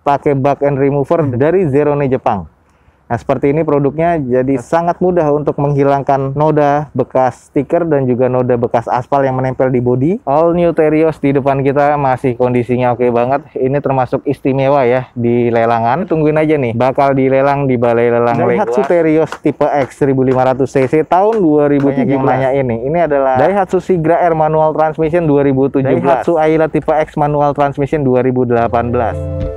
pakai bug and remover dari Zerone Jepang. Nah, seperti ini produknya, jadi sangat mudah untuk menghilangkan noda bekas stiker dan juga noda bekas aspal yang menempel di bodi. All new Terios di depan kita masih kondisinya oke banget. Ini termasuk istimewa ya di lelangan. Tungguin aja nih, bakal dilelang di balai lelang Daihatsu Terios tipe X 1500 cc tahun 2017. Ini adalah Daihatsu Sigra R manual transmission 2017. Daihatsu Ayla tipe X manual transmission 2018.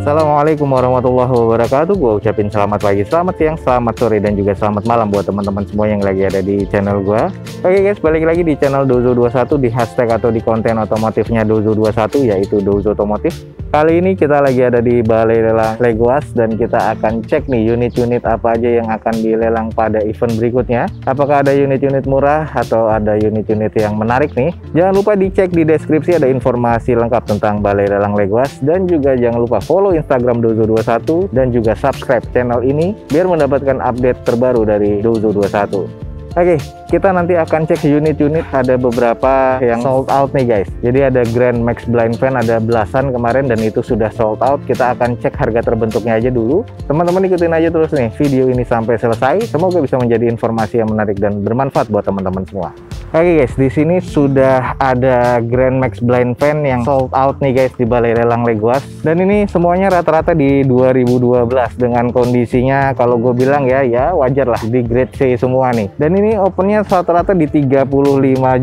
Assalamualaikum warahmatullahi wabarakatuh. Gue ucapin selamat pagi, selamat siang, selamat sore, dan juga selamat malam buat teman-teman semua yang lagi ada di channel gue. Oke guys, balik lagi di channel Dozo21, di hashtag atau di konten otomotifnya Dozo21, yaitu Dozo Otomotif. Kali ini kita lagi ada di Balai Lelang Legoas dan kita akan cek nih unit-unit apa aja yang akan dilelang pada event berikutnya. Apakah ada unit-unit murah atau ada unit-unit yang menarik nih? Jangan lupa dicek di deskripsi, ada informasi lengkap tentang Balai Lelang Legoas, dan juga jangan lupa follow Instagram Dozo21 dan juga subscribe channel ini biar mendapatkan update terbaru dari Dozo21. Oke, kita nanti akan cek unit-unit, ada beberapa yang sold out nih guys. Jadi ada Grand Max Blind Fan, ada belasan kemarin dan itu sudah sold out. Kita akan cek harga terbentuknya aja dulu. Teman-teman ikutin aja terus nih video ini sampai selesai. Semoga bisa menjadi informasi yang menarik dan bermanfaat buat teman-teman semua. Oke guys, di sini sudah ada Grand Max Blind Fan yang sold out nih guys di Balai Lelang Legoas. Dan ini semuanya rata-rata di 2012 dengan kondisinya kalau gue bilang ya wajar lah, di grade C semua nih. Dan ini opennya rata-rata di 35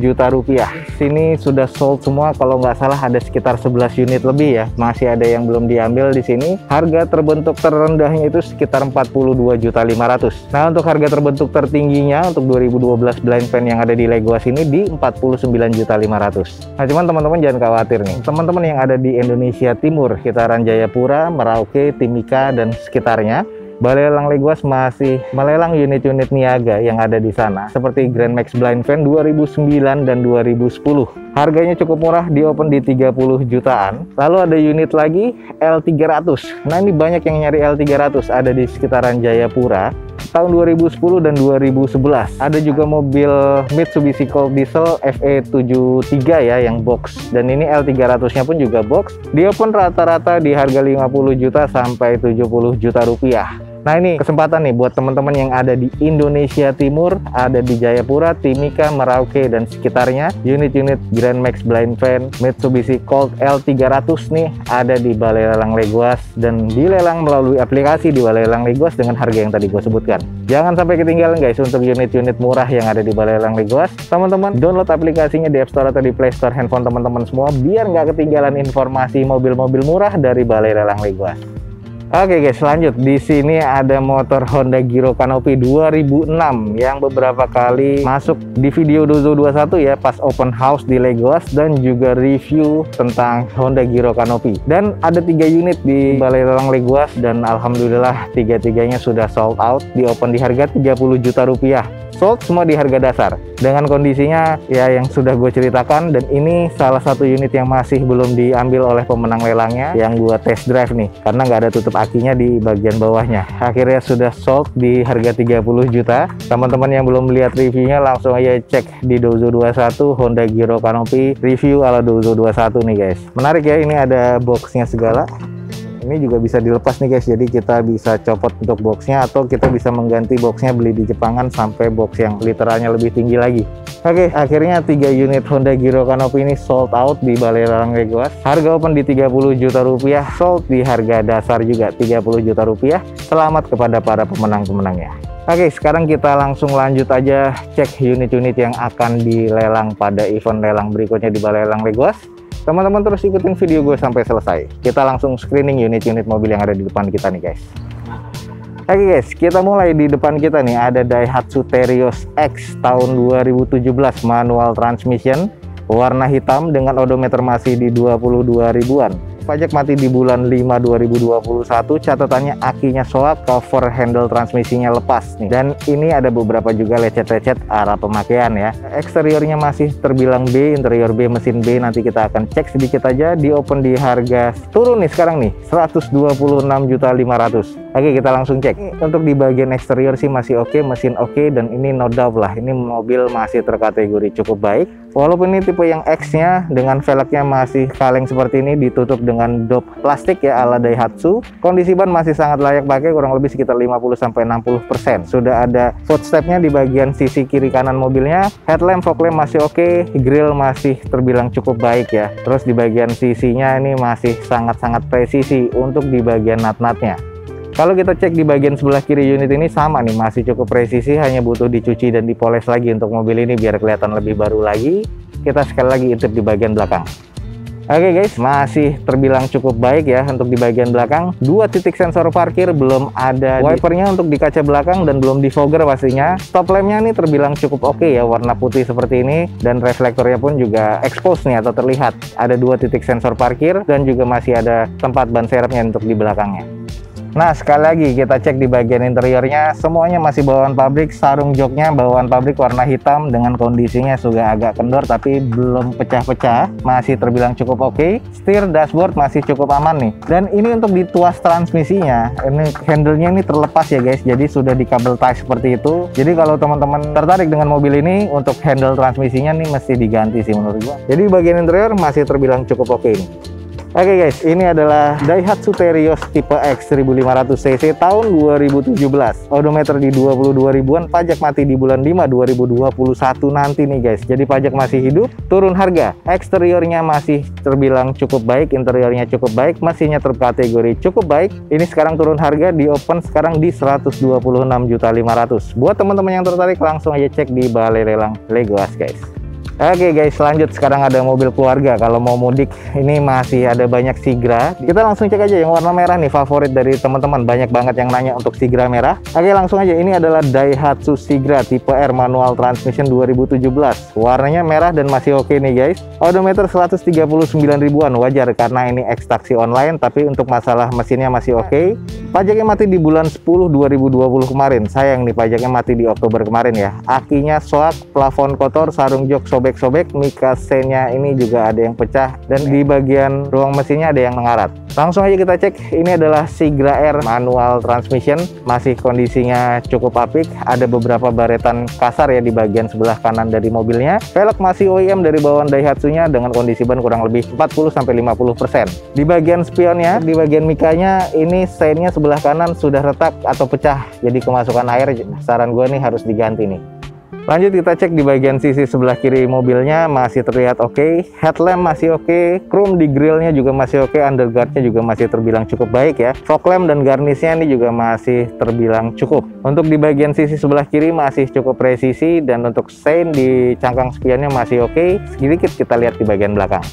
juta rupiah. Sini sudah sold semua, kalau nggak salah ada sekitar 11 unit lebih ya. Masih ada yang belum diambil di sini. Harga terbentuk terendahnya itu sekitar 42.500.000. Nah, untuk harga terbentuk tertingginya untuk 2012 Blind Fan yang ada di Legoas ini di 49.500.000. Nah, cuman teman-teman jangan khawatir nih. Teman-teman yang ada di Indonesia Timur, sekitaran Jayapura, Merauke, Timika dan sekitarnya, Balai Lelang Legoas masih melelang unit-unit niaga yang ada di sana, seperti Grand Max Blind Fan 2009 dan 2010. Harganya cukup murah, di open di 30 jutaan. Lalu ada unit lagi L300. Nah, ini banyak yang nyari L300, ada di sekitaran Jayapura tahun 2010 dan 2011. Ada juga mobil Mitsubishi Colt Diesel FE73 ya yang box, dan ini L300-nya pun juga box. Di open rata-rata di harga 50 juta sampai 70 juta rupiah. Nah, ini kesempatan nih buat teman-teman yang ada di Indonesia Timur, ada di Jayapura, Timika, Merauke dan sekitarnya. Unit-unit Grand Max Blind Fan Mitsubishi Colt L300 nih ada di Balai Lelang Legoas dan dilelang melalui aplikasi di Balai Lelang Legoas dengan harga yang tadi gue sebutkan. Jangan sampai ketinggalan guys untuk unit-unit murah yang ada di Balai Lelang Legoas. Teman-teman download aplikasinya di App Store atau di Play Store handphone teman-teman semua biar nggak ketinggalan informasi mobil-mobil murah dari Balai Lelang Legoas. Oke guys, lanjut. Di sini ada motor Honda Giro Canopy 2006 yang beberapa kali masuk di video Dozo21 ya, pas open house di Legoas dan juga review tentang Honda Giro Canopy. Dan ada 3 unit di Balai Lelang Legoas dan alhamdulillah tiga-tiganya sudah sold out, di open di harga 30 juta rupiah. Sold semua di harga dasar dengan kondisinya ya yang sudah gue ceritakan. Dan ini salah satu unit yang masih belum diambil oleh pemenang lelangnya yang gue test drive nih, karena nggak ada tutup akinya di bagian bawahnya. Akhirnya sudah sold di harga 30 juta. Teman-teman yang belum lihat reviewnya langsung aja cek di Dozo21 Honda Giro Canopy review ala Dozo21 nih guys. Menarik ya, ini ada boxnya segala. Ini juga bisa dilepas nih guys, jadi kita bisa copot untuk boxnya atau kita bisa mengganti boxnya beli di Jepangan sampai box yang literalnya lebih tinggi lagi. Oke, akhirnya 3 unit Honda Giro Canopy ini sold out di Balai Lelang Legoas. Harga open di 30 juta rupiah, sold di harga dasar juga 30 juta rupiah. Selamat kepada para pemenang-pemenangnya. Oke, sekarang kita langsung lanjut aja cek unit-unit yang akan dilelang pada event lelang berikutnya di Balai Lelang Legoas. Teman-teman terus ikutin video gue sampai selesai. Kita langsung screening unit-unit mobil yang ada di depan kita nih guys. Oke guys, kita mulai di depan kita nih ada Daihatsu Terios X tahun 2017 manual transmission, warna hitam dengan odometer masih di 22 ribuan. pajak mati di bulan 5 2021. Catatannya akinya soak, cover handle transmisinya lepas nih. Dan ini ada beberapa juga lecet-lecet arah pemakaian ya. Eksteriornya masih terbilang B, interior B, mesin B. Nanti kita akan cek sedikit aja. Di open di harga turun nih sekarang nih 126.500.000. Oke, kita langsung cek. Untuk di bagian eksterior sih masih oke, mesin oke, dan ini no doubt lah, ini mobil masih terkategori cukup baik. Walaupun ini tipe yang X-nya dengan velgnya masih kaleng seperti ini, ditutup dengan dop plastik ya ala Daihatsu. Kondisi ban masih sangat layak pakai, kurang lebih sekitar 50-60%. Sudah ada footstepnya di bagian sisi kiri kanan mobilnya. Headlamp, fog lamp masih oke, grill masih terbilang cukup baik ya. Terus di bagian sisinya ini masih sangat-sangat presisi untuk di bagian nut-nutnya. Kalau kita cek di bagian sebelah kiri unit ini sama nih, masih cukup presisi, hanya butuh dicuci dan dipoles lagi untuk mobil ini biar kelihatan lebih baru lagi. Kita sekali lagi intip di bagian belakang. Oke guys, masih terbilang cukup baik ya untuk di bagian belakang. 2 titik sensor parkir, belum ada wipernya untuk di kaca belakang dan belum di fogger pastinya. Stop lampnya nih terbilang cukup oke ya, warna putih seperti ini, dan reflektornya pun juga expose nih atau terlihat. Ada 2 titik sensor parkir dan juga masih ada tempat ban serepnya untuk di belakangnya. Nah, sekali lagi kita cek di bagian interiornya, semuanya masih bawaan pabrik. Sarung joknya bawaan pabrik warna hitam dengan kondisinya sudah agak kendor tapi belum pecah-pecah, masih terbilang cukup oke. Setir, dashboard masih cukup aman nih. Dan ini untuk di tuas transmisinya, ini handle-nya ini terlepas ya guys, jadi sudah di kabel tie seperti itu. Jadi kalau teman-teman tertarik dengan mobil ini, untuk handle transmisinya nih mesti diganti sih menurut gua. Jadi bagian interior masih terbilang cukup oke nih. Oke guys, ini adalah Daihatsu Terios tipe X 1500 cc tahun 2017. Odometer di 22 ribuan, pajak mati di bulan 5 2021 nanti nih guys. Jadi pajak masih hidup, turun harga. Eksteriornya masih terbilang cukup baik, interiornya cukup baik, mesinnya terkategori cukup baik. Ini sekarang turun harga di open sekarang di 126.500.000. Buat teman-teman yang tertarik langsung aja cek di Balai Lelang Legoas guys. Oke guys, lanjut sekarang ada mobil keluarga. Kalau mau mudik ini masih ada banyak Sigra. Kita langsung cek aja yang warna merah nih, favorit dari teman-teman. Banyak banget yang nanya untuk Sigra merah. Oke, langsung aja, ini adalah Daihatsu Sigra tipe R manual transmission 2017. Warnanya merah dan masih oke nih guys. Odometer 139 ribuan, wajar karena ini X taksi online, tapi untuk masalah mesinnya masih oke. Pajaknya mati di bulan 10 2020 kemarin. Sayang nih pajaknya mati di Oktober kemarin ya. Akinya soak, plafon kotor, sarung jok sobek, mikasenya ini juga ada yang pecah, dan di bagian ruang mesinnya ada yang mengarat. Langsung aja kita cek, ini adalah Sigra R manual transmission, masih kondisinya cukup apik, ada beberapa baretan kasar ya di bagian sebelah kanan dari mobilnya. Velg masih OEM dari bawaan Daihatsu-nya dengan kondisi ban kurang lebih 40-50%. Di bagian spionnya, di bagian mikanya, ini seinnya sebelah kanan sudah retak atau pecah, jadi kemasukan air. Saran gue nih harus diganti nih. Lanjut kita cek di bagian sisi sebelah kiri mobilnya, masih terlihat oke. Headlamp masih oke, chrome di grillnya juga masih oke, underguardnya juga masih terbilang cukup baik ya. Fog lamp dan garnisnya ini juga masih terbilang cukup. Untuk di bagian sisi sebelah kiri masih cukup presisi, dan untuk sein di cangkang spionnya masih oke. Sedikit kita lihat di bagian belakang.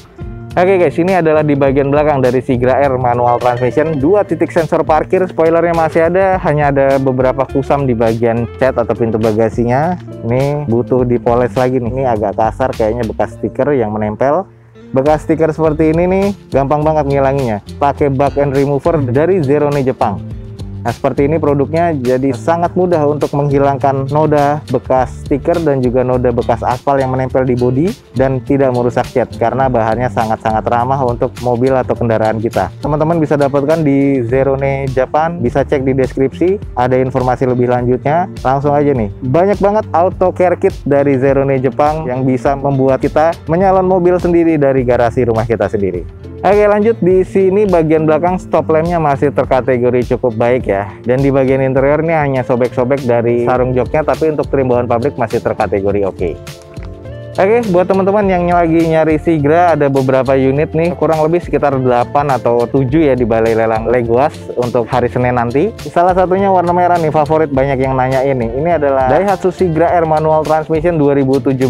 Oke guys, ini adalah di bagian belakang dari Sigra R manual transmission. 2 titik sensor parkir, spoilernya masih ada, hanya ada beberapa kusam di bagian cat atau pintu bagasinya. Ini butuh dipoles lagi nih, ini agak kasar kayaknya, bekas stiker yang menempel. Bekas stiker seperti ini nih, gampang banget ngilanginya. Pakai bug and remover dari Zerone Jepang. Nah, seperti ini produknya, jadi sangat mudah untuk menghilangkan noda bekas stiker dan juga noda bekas aspal yang menempel di bodi, dan tidak merusak cat karena bahannya sangat-sangat ramah untuk mobil atau kendaraan kita. Teman-teman bisa dapatkan di Zerone Japan, bisa cek di deskripsi, ada informasi lebih lanjutnya. Langsung aja nih, banyak banget auto care kit dari Zerone Jepang yang bisa membuat kita menyalon mobil sendiri dari garasi rumah kita sendiri. Oke, lanjut di sini bagian belakang stop lampnya masih terkategori cukup baik ya, dan di bagian interior ini hanya sobek-sobek dari sarung joknya, tapi untuk trim bawaan pabrik masih terkategori oke. Oke, buat teman-teman yang lagi nyari Sigra, ada beberapa unit nih, kurang lebih sekitar 8 atau 7 ya di Balai Lelang Legoas untuk hari Senin nanti. Salah satunya warna merah nih, favorit banyak yang nanya ini. Ini adalah Daihatsu Sigra R manual transmission 2017.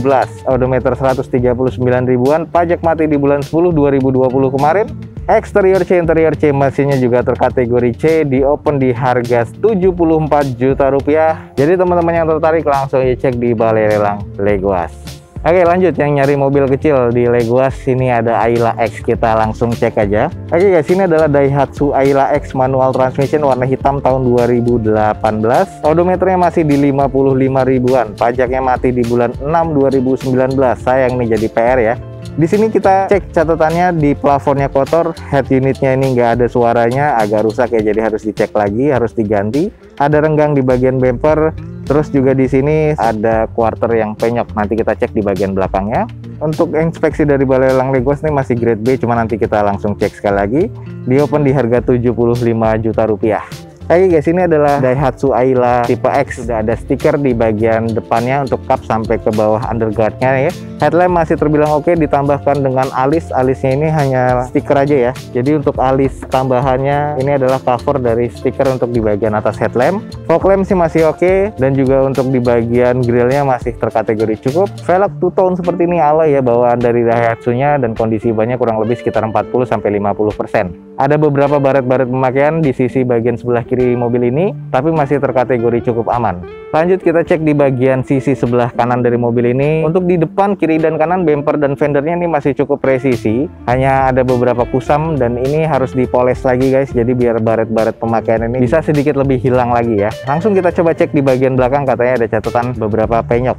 Odometer 139 ribuan, pajak mati di bulan 10 2020 kemarin. Eksterior C, interior C, mesinnya juga terkategori C, di open di harga 74 juta rupiah. Jadi teman-teman yang tertarik langsung aja cek di Balai Lelang Legoas. Oke, lanjut yang nyari mobil kecil di Legoas. Ini ada Ayla X, kita langsung cek aja. Oke guys, ini adalah Daihatsu Ayla X manual transmission warna hitam tahun 2018. Odometernya masih di 55 ribuan. Pajaknya mati di bulan 6 2019. Sayang nih jadi PR ya. Di sini kita cek catatannya, di plafonnya kotor, head unitnya ini nggak ada suaranya, agak rusak ya, jadi harus dicek lagi, harus diganti. Ada renggang di bagian bumper, terus juga di sini ada quarter yang penyok. Nanti kita cek di bagian belakangnya. Untuk inspeksi dari Balai Lelang Legoas ini masih grade B, cuma nanti kita langsung cek sekali lagi. Di open di harga 75 juta rupiah. Oke guys, ini adalah Daihatsu Ayla tipe X. Sudah ada stiker di bagian depannya untuk kap sampai ke bawah underguardnya ya. Headlamp masih terbilang oke, ditambahkan dengan alis. Alisnya ini hanya stiker aja ya. Jadi untuk alis tambahannya ini adalah cover dari stiker untuk di bagian atas headlamp. Fog lamp sih masih oke, dan juga untuk di bagian grillnya masih terkategori cukup. Velg two tone seperti ini alloy ya, bawaan dari Daihatsu-nya, dan kondisi bannya kurang lebih sekitar 40-50%. Ada beberapa baret-baret pemakaian di sisi bagian sebelah kiri mobil ini, tapi masih terkategori cukup aman. Lanjut kita cek di bagian sisi sebelah kanan dari mobil ini. Untuk di depan, kiri, dan kanan bumper dan fendernya ini masih cukup presisi. Hanya ada beberapa kusam dan ini harus dipoles lagi guys. Jadi biar baret-baret pemakaian ini bisa sedikit lebih hilang lagi ya. Langsung kita coba cek di bagian belakang, katanya ada catatan beberapa penyok.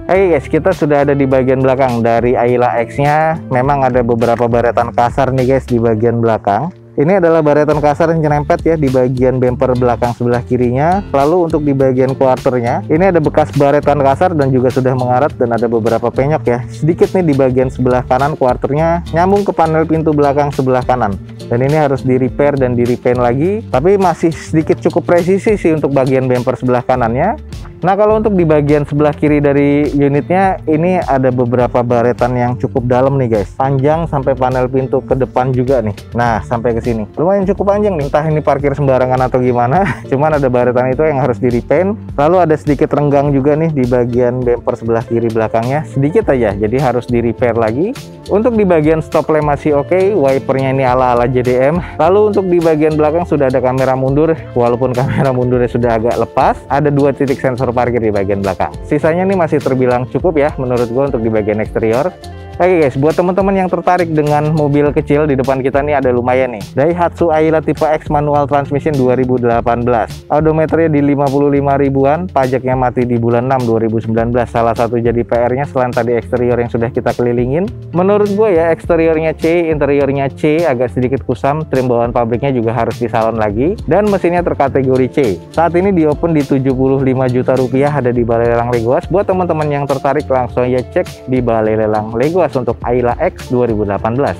Oke guys, kita sudah ada di bagian belakang dari Ayla X-nya. Memang ada beberapa baretan kasar nih guys di bagian belakang. Ini adalah baretan kasar yang nyerempet ya di bagian bumper belakang sebelah kirinya. Lalu untuk di bagian quarternya, ini ada bekas baretan kasar dan juga sudah mengarat, dan ada beberapa penyok ya. Sedikit nih di bagian sebelah kanan quarternya, nyambung ke panel pintu belakang sebelah kanan. Dan ini harus di repair dan di repaint lagi. Tapi masih sedikit cukup presisi sih untuk bagian bumper sebelah kanannya. Nah, kalau untuk di bagian sebelah kiri dari unitnya, ini ada beberapa baretan yang cukup dalam nih guys. Panjang sampai panel pintu ke depan juga nih. Nah, sampai ke sini. Lumayan cukup panjang nih. Entah ini parkir sembarangan atau gimana. Cuman ada baretan itu yang harus di repaint. Lalu ada sedikit renggang juga nih di bagian bumper sebelah kiri belakangnya. Sedikit aja, jadi harus di repair lagi. Untuk di bagian stop lamp masih oke. Wipernya ini ala-ala JDM. Lalu untuk di bagian belakang sudah ada kamera mundur. Walaupun kamera mundurnya sudah agak lepas. Ada 2 titik sensor parkir di bagian belakang. Sisanya ini masih terbilang cukup ya menurut gue untuk di bagian eksterior. Oke guys, buat teman-teman yang tertarik dengan mobil kecil, di depan kita nih ada lumayan nih. Daihatsu Ayla tipe X manual transmission 2018. Odometernya di 55 ribuan, pajaknya mati di bulan 6 2019. Salah satu jadi PR-nya selain tadi eksterior yang sudah kita kelilingin. Menurut gue ya, eksteriornya C, interiornya C, agak sedikit kusam, trim bawaan pabriknya juga harus disalon lagi, dan mesinnya terkategori C. Saat ini di open di 75 juta rupiah, ada di Balai Lelang Legoas. Buat teman-teman yang tertarik langsung aja cek di Balai Lelang Legoas untuk Ayla X 2018.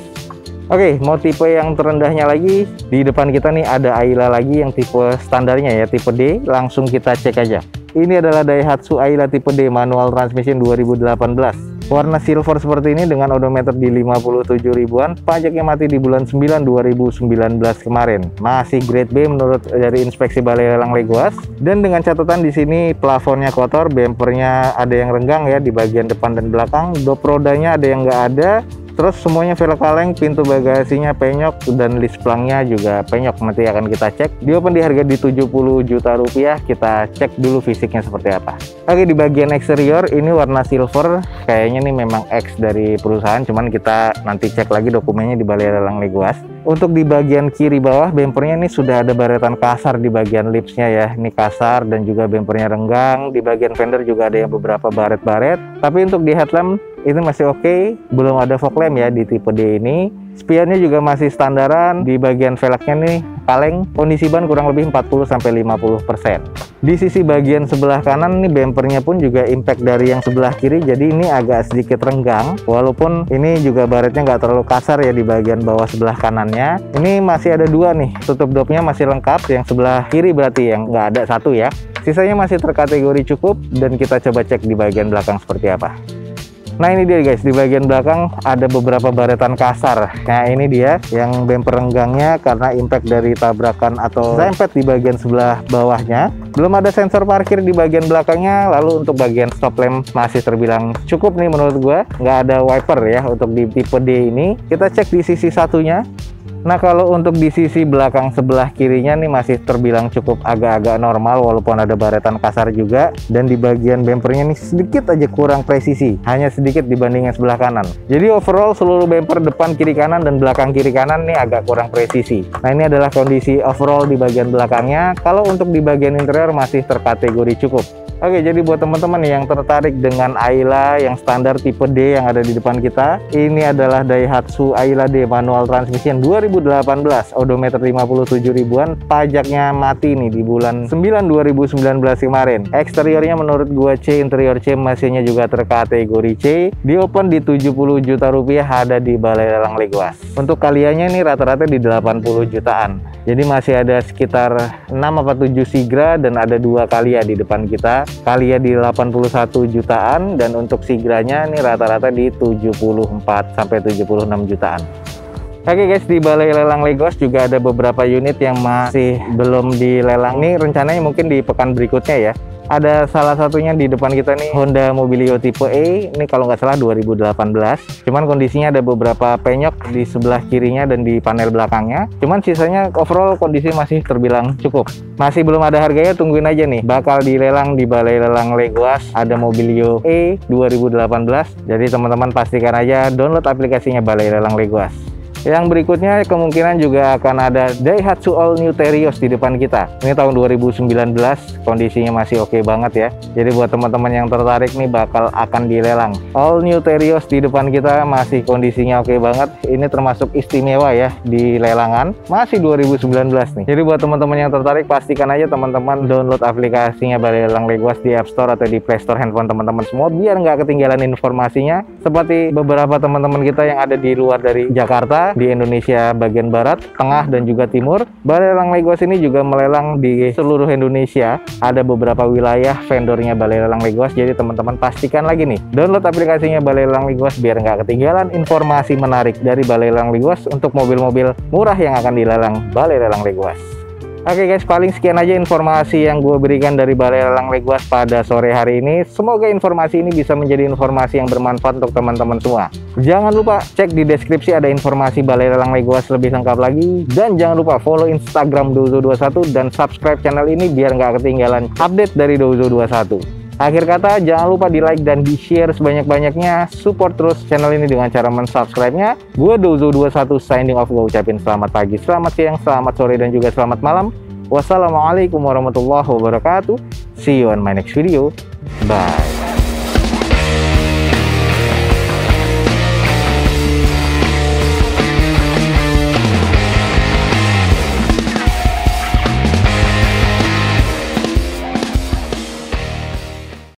Oke, mau tipe yang terendahnya lagi, di depan kita nih ada Ayla lagi yang tipe standarnya ya, tipe D. Langsung kita cek aja. Ini adalah Daihatsu Ayla tipe D manual transmission 2018. Warna silver seperti ini dengan odometer di 57 ribuan, pajaknya mati di bulan 9 2019 kemarin. Masih grade B menurut dari inspeksi Balai Lelang Legoas. Dan dengan catatan di sini plafonnya kotor, bumpernya ada yang renggang ya di bagian depan dan belakang, dop rodanya ada yang nggak ada. Terus semuanya velg kaleng, pintu bagasinya penyok, dan list plangnya juga penyok. Nanti akan kita cek. Di open di harga di 70 juta rupiah. Kita cek dulu fisiknya seperti apa. Oke, di bagian eksterior ini warna silver. Kayaknya nih memang X dari perusahaan, cuman kita nanti cek lagi dokumennya di Balai Lelang Legoas. Untuk di bagian kiri bawah, bumpernya ini sudah ada baretan kasar di bagian lipsnya ya. Ini kasar dan juga bumpernya renggang. Di bagian fender juga ada yang beberapa baret-baret. Tapi untuk di headlamp ini masih oke, belum ada fog lamp ya di tipe D ini. Spionnya juga masih standaran. Di bagian velgnya nih kaleng, kondisi ban kurang lebih 40-50%. Di sisi bagian sebelah kanan nih bumpernya pun juga impact dari yang sebelah kiri, jadi ini agak sedikit renggang. Walaupun ini juga baretnya nggak terlalu kasar ya di bagian bawah sebelah kanannya. Ini masih ada 2 nih, tutup dopnya masih lengkap. Yang sebelah kiri berarti yang nggak ada 1 ya. Sisanya masih terkategori cukup, dan kita coba cek di bagian belakang seperti apa. Nah, ini dia guys, di bagian belakang ada beberapa baretan kasar. Nah, ini dia yang bumper renggangnya karena impact dari tabrakan atau serempet di bagian sebelah bawahnya. Belum ada sensor parkir di bagian belakangnya. Lalu untuk bagian stop lamp masih terbilang cukup nih menurut gua. Nggak ada wiper ya untuk di tipe D ini. Kita cek di sisi satunya. Nah, kalau untuk di sisi belakang sebelah kirinya nih masih terbilang cukup agak-agak normal walaupun ada baretan kasar juga. Dan di bagian bempernya nih sedikit aja kurang presisi, hanya sedikit dibandingin sebelah kanan. Jadi overall seluruh bemper depan kiri kanan dan belakang kiri kanan nih agak kurang presisi. Nah, ini adalah kondisi overall di bagian belakangnya. Kalau untuk di bagian interior masih terkategori cukup. Oke, jadi buat teman-teman yang tertarik dengan Ayla yang standar tipe D yang ada di depan kita, ini adalah Daihatsu Ayla D manual transmission 2018, odometer 57 ribuan, pajaknya mati nih di bulan 9 2019 kemarin. Eksteriornya menurut gua C, interior C, mesinnya juga terkategori C, di open di 70 juta rupiah, ada di Balai Lelang Legoas. Untuk kaliannya ini rata-rata di 80 jutaan. Jadi masih ada sekitar 6 atau 7 Sigra dan ada 2 Kalia di depan kita. Kalia di 81 jutaan dan untuk Sigranya ini rata-rata di 74 sampai 76 jutaan. Oke guys, di Balai Lelang Legoas juga ada beberapa unit yang masih belum dilelang. Nih rencananya mungkin di pekan berikutnya ya. Ada salah satunya di depan kita nih, Honda Mobilio tipe E. Ini kalau nggak salah 2018. Cuman kondisinya ada beberapa penyok di sebelah kirinya dan di panel belakangnya. Cuman sisanya overall kondisi masih terbilang cukup. Masih belum ada harganya, tungguin aja nih. Bakal dilelang di Balai Lelang Legoas. Ada Mobilio E 2018. Jadi teman-teman pastikan aja download aplikasinya Balai Lelang Legoas. Yang berikutnya kemungkinan juga akan ada Daihatsu All New Terios di depan kita. Ini tahun 2019, kondisinya masih oke banget ya. Jadi buat teman-teman yang tertarik nih bakal akan dilelang. All New Terios di depan kita masih kondisinya oke banget. Ini termasuk istimewa ya di lelangan. Masih 2019 nih. Jadi buat teman-teman yang tertarik pastikan aja teman-teman download aplikasinya Balai Lelang Legoas di App Store atau di Play Store handphone teman-teman semua biar nggak ketinggalan informasinya. Seperti beberapa teman-teman kita yang ada di luar dari Jakarta, di Indonesia bagian barat, tengah, dan juga timur. Balai Lelang Legoas ini juga melelang di seluruh Indonesia. Ada beberapa wilayah vendornya Balai Lelang Legoas. Jadi teman-teman pastikan lagi nih, download aplikasinya Balai Lelang Legoas biar nggak ketinggalan informasi menarik dari Balai Lelang Legoas untuk mobil-mobil murah yang akan dilelang Balai Lelang Legoas. Oke guys, paling sekian aja informasi yang gue berikan dari Balai Lelang Legoas pada sore hari ini. Semoga informasi ini bisa menjadi informasi yang bermanfaat untuk teman-teman semua. Jangan lupa cek di deskripsi ada informasi Balai Lelang Legoas lebih lengkap lagi. Dan jangan lupa follow Instagram Dozo21 dan subscribe channel ini biar nggak ketinggalan update dari Dozo21. Akhir kata, jangan lupa di like dan di share sebanyak-banyaknya. Support terus channel ini dengan cara mensubscribe-nya. Gue Dozo21 signing off. Gue ucapin selamat pagi, selamat siang, selamat sore, dan juga selamat malam. Wassalamualaikum warahmatullahi wabarakatuh. See you on my next video. Bye.